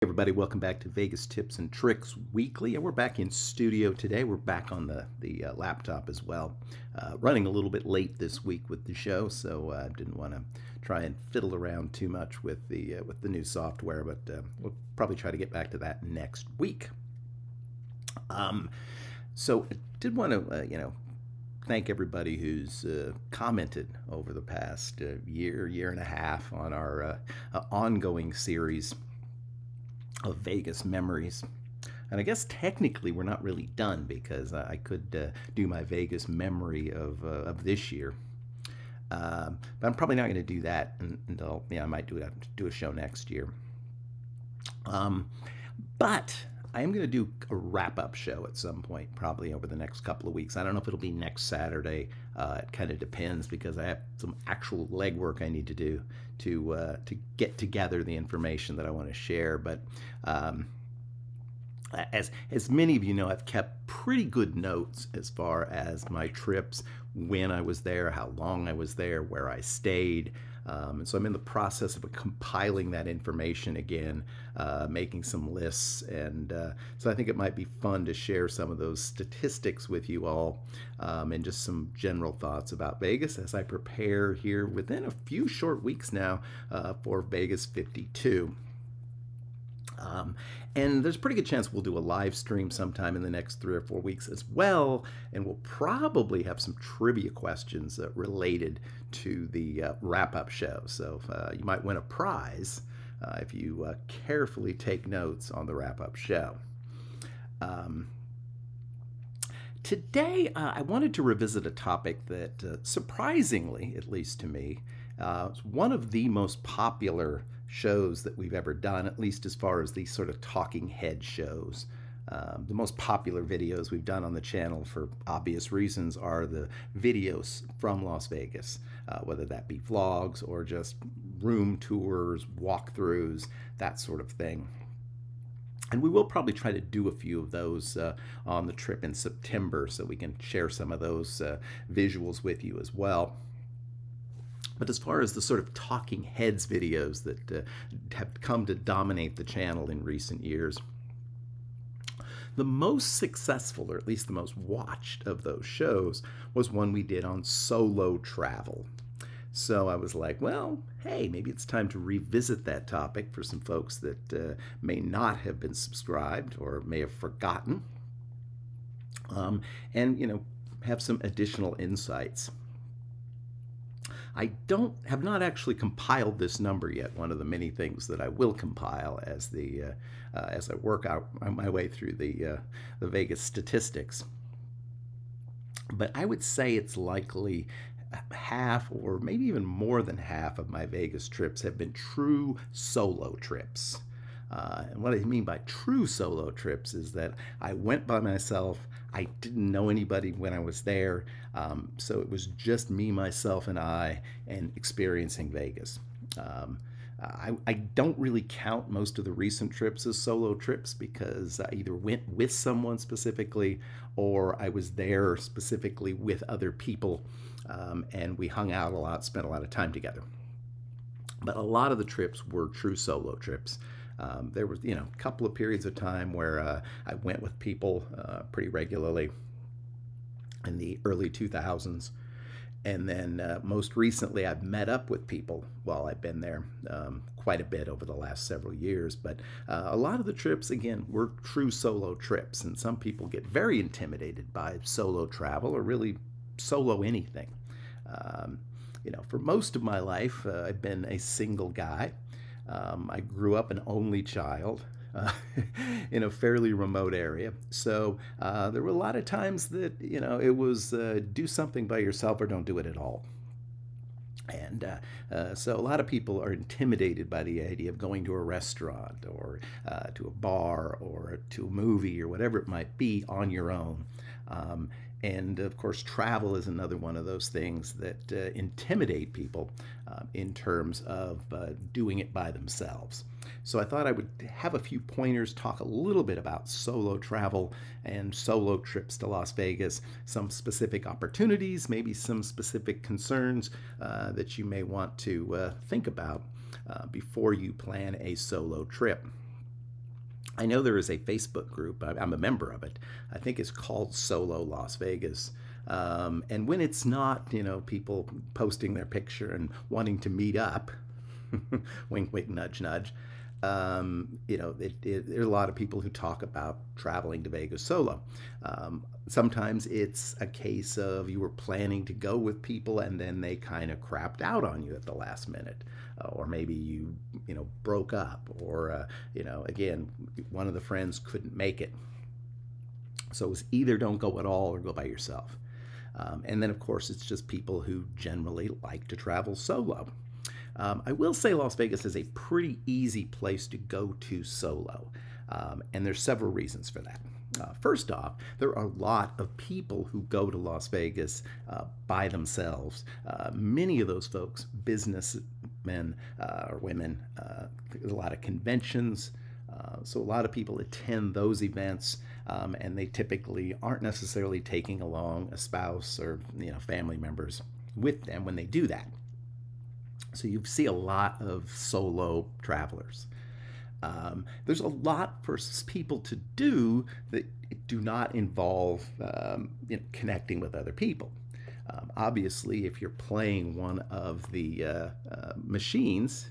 Everybody, welcome back to Vegas Tips and Tricks Weekly, and we're back in studio today. We're back on the laptop as well. Running a little bit late this week with the show, so I didn't want to try and fiddle around too much with the new software, but we'll probably try to get back to that next week. So I did want to thank everybody who's commented over the past year and a half on our ongoing series of Vegas memories. And I guess technically we're not really done, because I could do my Vegas memory of this year. But I'm probably not going to do that until, I might do a show next year. But I am going to do a wrap-up show at some point, probably over the next couple of weeks. I don't know if it'll be next Saturday. It kind of depends, because I have some actual legwork I need to do to get together the information that I want to share. But as many of you know, I've kept pretty good notes as far as my trips, when I was there, how long I was there, where I stayed. And so I'm in the process of compiling that information again, making some lists, and so I think it might be fun to share some of those statistics with you all, and just some general thoughts about Vegas as I prepare here within a few short weeks now for Vegas 52. And there's a pretty good chance we'll do a live stream sometime in the next 3 or 4 weeks as well, and we'll probably have some trivia questions related to the wrap-up show. So you might win a prize if you carefully take notes on the wrap-up show. Today, I wanted to revisit a topic that, surprisingly, at least to me, is one of the most popular shows that we've ever done, at least as far as these sort of talking head shows. The most popular videos we've done on the channel, for obvious reasons, are the videos from Las Vegas, whether that be vlogs or just room tours, walkthroughs, that sort of thing. And we will probably try to do a few of those on the trip in September, so we can share some of those visuals with you as well. But as far as the sort of talking heads videos that have come to dominate the channel in recent years, the most successful, or at least the most watched of those shows, was one we did on solo travel. So I was like, well, hey, maybe it's time to revisit that topic for some folks that may not have been subscribed or may have forgotten, and have some additional insights. I have not actually compiled this number yet. One of the many things that I will compile as I work out my way through the Vegas statistics. But I would say it's likely half, or maybe even more than half, of my Vegas trips have been true solo trips. And what I mean by true solo trips is that I went by myself. I didn't know anybody when I was there, so it was just me, myself, and I, and experiencing Vegas. I don't really count most of the recent trips as solo trips, because I either went with someone specifically, or I was there specifically with other people, and we hung out a lot, spent a lot of time together. But a lot of the trips were true solo trips. There was, a couple of periods of time where I went with people pretty regularly in the early 2000s. And then most recently, I've met up with people while I've been there quite a bit over the last several years. But a lot of the trips, again, were true solo trips. And some people get very intimidated by solo travel, or really solo anything. For most of my life, I've been a single guy. I grew up an only child in a fairly remote area. So there were a lot of times that, it was do something by yourself or don't do it at all. And so a lot of people are intimidated by the idea of going to a restaurant, or to a bar, or to a movie, or whatever it might be, on your own. And of course, travel is another one of those things that intimidate people in terms of doing it by themselves. So I thought I would have a few pointers, talk a little bit about solo travel and solo trips to Las Vegas, some specific opportunities, maybe some specific concerns that you may want to think about before you plan a solo trip. I know there is a Facebook group, I'm a member of it. I think it's called Solo Las Vegas. And when it's not, people posting their picture and wanting to meet up, wink, wink, nudge, nudge, there are a lot of people who talk about traveling to Vegas solo. Sometimes it's a case of you were planning to go with people and then they kind of crapped out on you at the last minute. Or maybe you broke up, or, again, one of the friends couldn't make it. So it's either don't go at all or go by yourself. And then, of course, it's just people who generally like to travel solo. I will say Las Vegas is a pretty easy place to go to solo, and there's several reasons for that. First off, there are a lot of people who go to Las Vegas by themselves. Many of those folks, businessmen or women, a lot of conventions. So a lot of people attend those events, and they typically aren't necessarily taking along a spouse or family members with them when they do that. So you see a lot of solo travelers. There's a lot for people to do that do not involve connecting with other people. Obviously, if you're playing one of the machines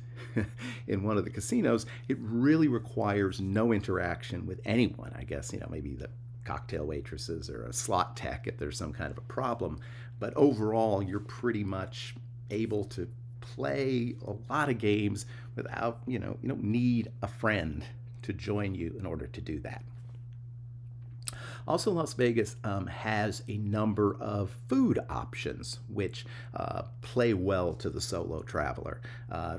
in one of the casinos, it really requires no interaction with anyone. I guess, maybe the cocktail waitresses or a slot tech if there's some kind of a problem. But overall, you're pretty much able to play a lot of games without, you don't need a friend to join you in order to do that. Also, Las Vegas has a number of food options which play well to the solo traveler.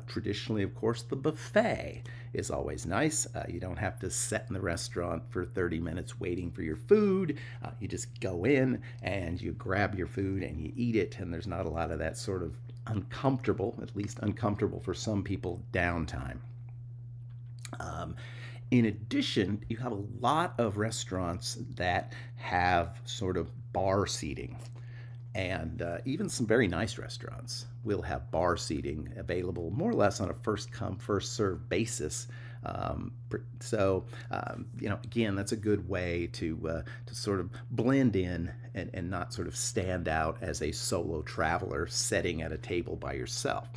Traditionally, of course, the buffet is always nice. You don't have to sit in the restaurant for 30 minutes waiting for your food. You just go in and you grab your food and you eat it, and there's not a lot of that sort of uncomfortable, at least uncomfortable for some people, downtime. In addition, you have a lot of restaurants that have sort of bar seating. And even some very nice restaurants will have bar seating available more or less on a first come, first served basis. Again, that's a good way to sort of blend in and not sort of stand out as a solo traveler sitting at a table by yourself.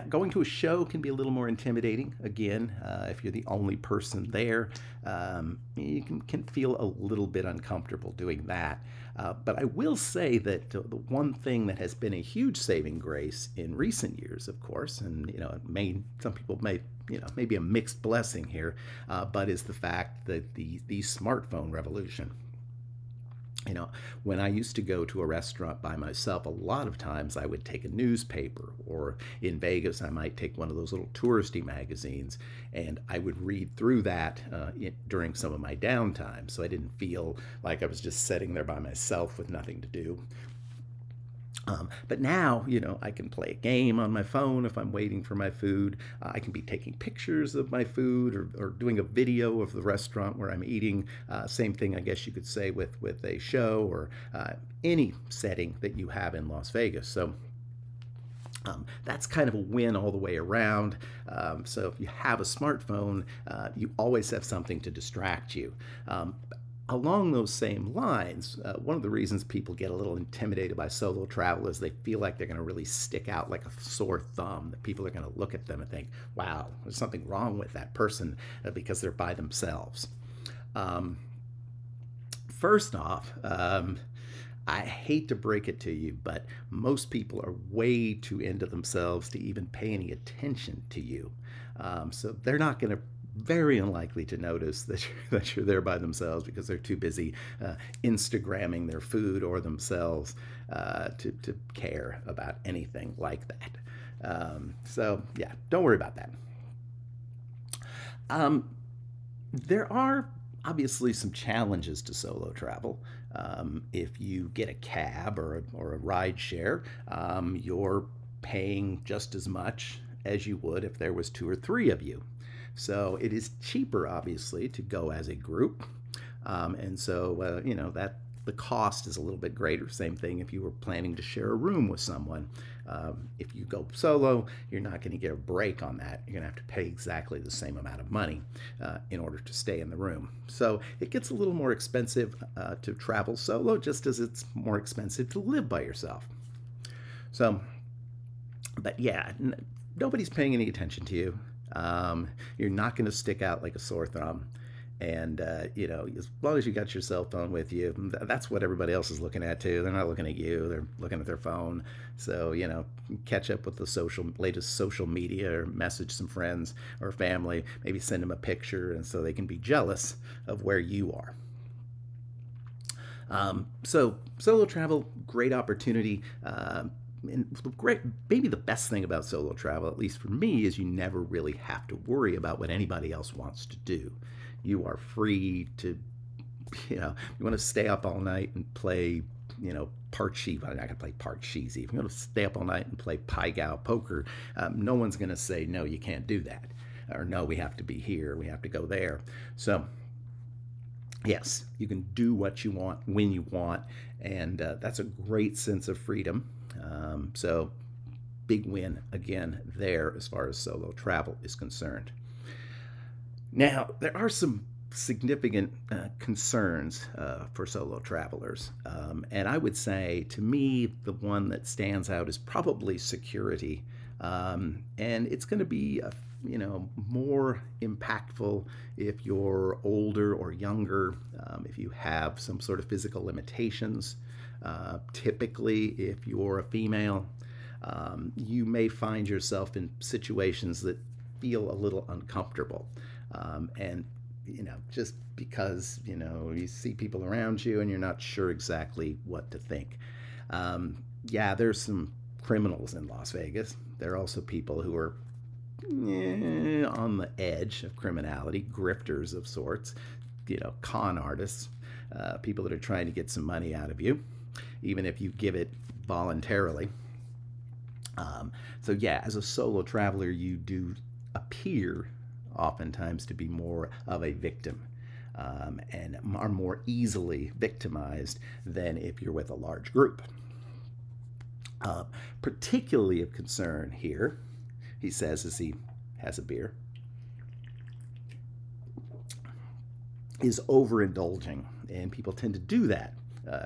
Going to a show can be a little more intimidating. Again, if you're the only person there, you can feel a little bit uncomfortable doing that. But I will say that the one thing that has been a huge saving grace in recent years, of course, and some people may maybe a mixed blessing here, but is the fact that the smartphone revolution. When I used to go to a restaurant by myself, a lot of times I would take a newspaper, or in Vegas, I might take one of those little touristy magazines, and I would read through that during some of my downtime, so I didn't feel like I was just sitting there by myself with nothing to do. But now, I can play a game on my phone if I'm waiting for my food. I can be taking pictures of my food, or doing a video of the restaurant where I'm eating. Same thing, I guess you could say, with a show or any setting that you have in Las Vegas. So that's kind of a win all the way around. So if you have a smartphone, you always have something to distract you. Along those same lines, one of the reasons people get a little intimidated by solo travel is they feel like they're going to really stick out like a sore thumb, that people are going to look at them and think, wow, there's something wrong with that person because they're by themselves. First off, I hate to break it to you, but most people are way too into themselves to even pay any attention to you. So they're not going to very unlikely to notice that you're there by themselves because they're too busy Instagramming their food or themselves to care about anything like that. So don't worry about that. There are obviously some challenges to solo travel. If you get a cab or a ride share, you're paying just as much as you would if there was two or three of you. So it is cheaper, obviously, to go as a group. And so, that the cost is a little bit greater. Same thing if you were planning to share a room with someone. If you go solo, you're not going to get a break on that. You're going to have to pay exactly the same amount of money in order to stay in the room. So it gets a little more expensive to travel solo, just as it's more expensive to live by yourself. So, but yeah, nobody's paying any attention to you. You're not going to stick out like a sore thumb. And, as long as you got your cell phone with you, that's what everybody else is looking at too. They're not looking at you, they're looking at their phone. So, catch up with the latest social media or message some friends or family, maybe send them a picture and so they can be jealous of where you are. So solo travel, great opportunity. And maybe the best thing about solo travel, at least for me, is you never really have to worry about what anybody else wants to do. You are free to, you want to stay up all night and play, Parcheesi. I'm not going to play Parcheesi. If you want to stay up all night and play Pai Gow poker, no one's going to say, no, you can't do that. Or no, we have to be here, we have to go there. So, yes, you can do what you want when you want, and that's a great sense of freedom. So, big win again there as far as solo travel is concerned. Now, there are some significant concerns for solo travelers. And I would say, to me, the one that stands out is probably security. And it's going to be, more impactful if you're older or younger, if you have some sort of physical limitations. Typically, if you're a female, you may find yourself in situations that feel a little uncomfortable. And just because you see people around you and you're not sure exactly what to think. Yeah, there's some criminals in Las Vegas. There are also people who are on the edge of criminality, grifters of sorts, con artists, people that are trying to get some money out of you, even if you give it voluntarily. So yeah, as a solo traveler, you do appear oftentimes to be more of a victim, and are more easily victimized than if you're with a large group. Particularly of concern here, he says as he has a beer, is overindulging. And people tend to do that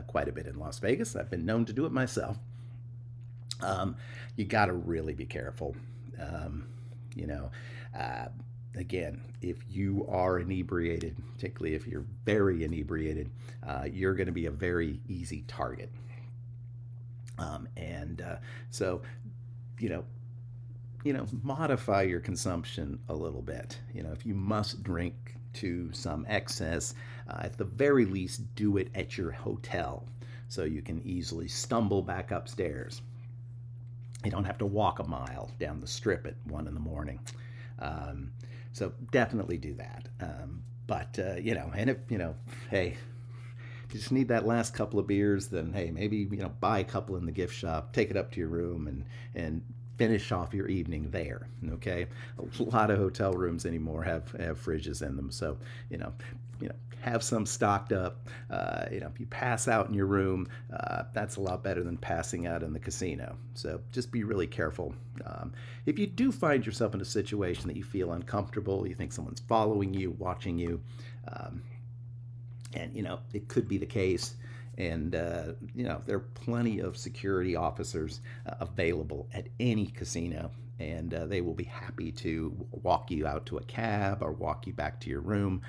quite a bit in Las Vegas. I've been known to do it myself. You got to really be careful. Again, if you are inebriated, particularly if you're very inebriated, you're going to be a very easy target. So, modify your consumption a little bit. If you must drink to some excess, at the very least, do it at your hotel so you can easily stumble back upstairs. You don't have to walk a mile down the strip at 1 in the morning. So definitely do that. And if, hey, you just need that last couple of beers, then hey, maybe, buy a couple in the gift shop, take it up to your room and finish off your evening there. Okay. A lot of hotel rooms anymore have fridges in them. So, have some stocked up. If you pass out in your room, that's a lot better than passing out in the casino. So just be really careful. If you do find yourself in a situation that you feel uncomfortable, you think someone's following you, watching you, and it could be the case. And there are plenty of security officers available at any casino, and they will be happy to walk you out to a cab or walk you back to your room,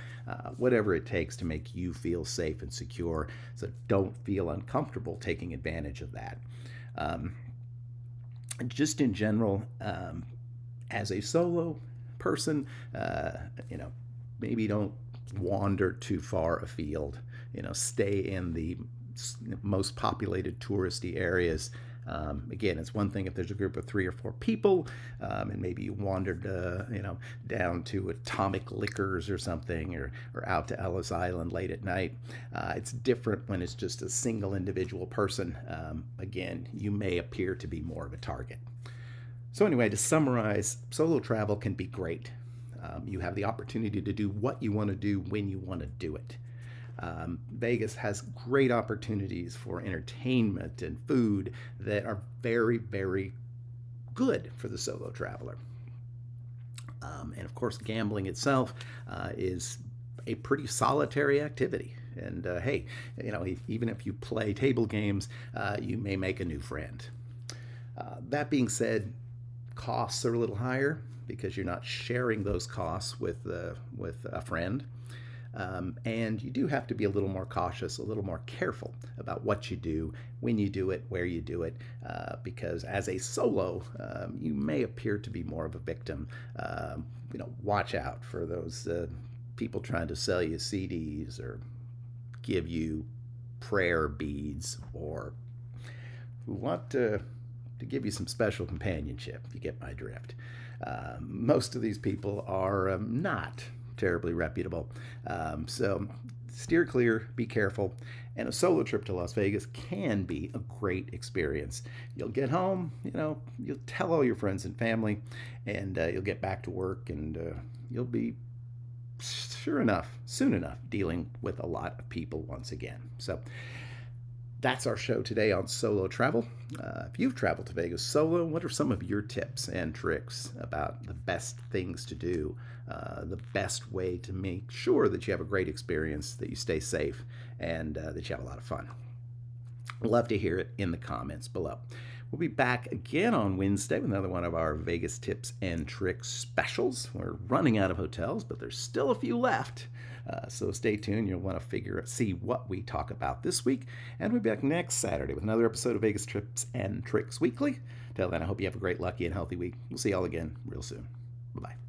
whatever it takes to make you feel safe and secure. So don't feel uncomfortable taking advantage of that. Just in general, as a solo person, maybe don't wander too far afield. Stay in the most populated touristy areas. Again, it's one thing if there's a group of 3 or 4 people, and maybe you wandered, down to Atomic Liquors or something, or out to Ellis Island late at night. It's different when it's just a single individual person. Again, you may appear to be more of a target. So anyway, to summarize, solo travel can be great. You have the opportunity to do what you want to do when you want to do it. Vegas has great opportunities for entertainment and food that are very, very good for the solo traveler. And of course, gambling itself is a pretty solitary activity. And hey, even if you play table games, you may make a new friend. That being said, costs are a little higher because you're not sharing those costs with a friend. And you do have to be a little more cautious, a little more careful about what you do, when you do it, where you do it, because as a solo, you may appear to be more of a victim. Watch out for those people trying to sell you CDs or give you prayer beads, or who want to give you some special companionship, if you get my drift. Most of these people are not terribly reputable. So steer clear, be careful, and a solo trip to Las Vegas can be a great experience. You'll get home, you'll tell all your friends and family, and you'll get back to work, and you'll be, soon enough, dealing with a lot of people once again. So that's our show today on solo travel. If you've traveled to Vegas solo, what are some of your tips and tricks about the best things to do, the best way to make sure that you have a great experience, that you stay safe, and that you have a lot of fun? I'd love to hear it in the comments below. We'll be back again on Wednesday with another one of our Vegas tips and tricks specials. We're running out of hotels, but there's still a few left. So stay tuned. You'll want to see what we talk about this week. And we'll be back next Saturday with another episode of Vegas Tips and Tricks Weekly. Till then, I hope you have a great, lucky, and healthy week. We'll see y'all again real soon. Bye-bye.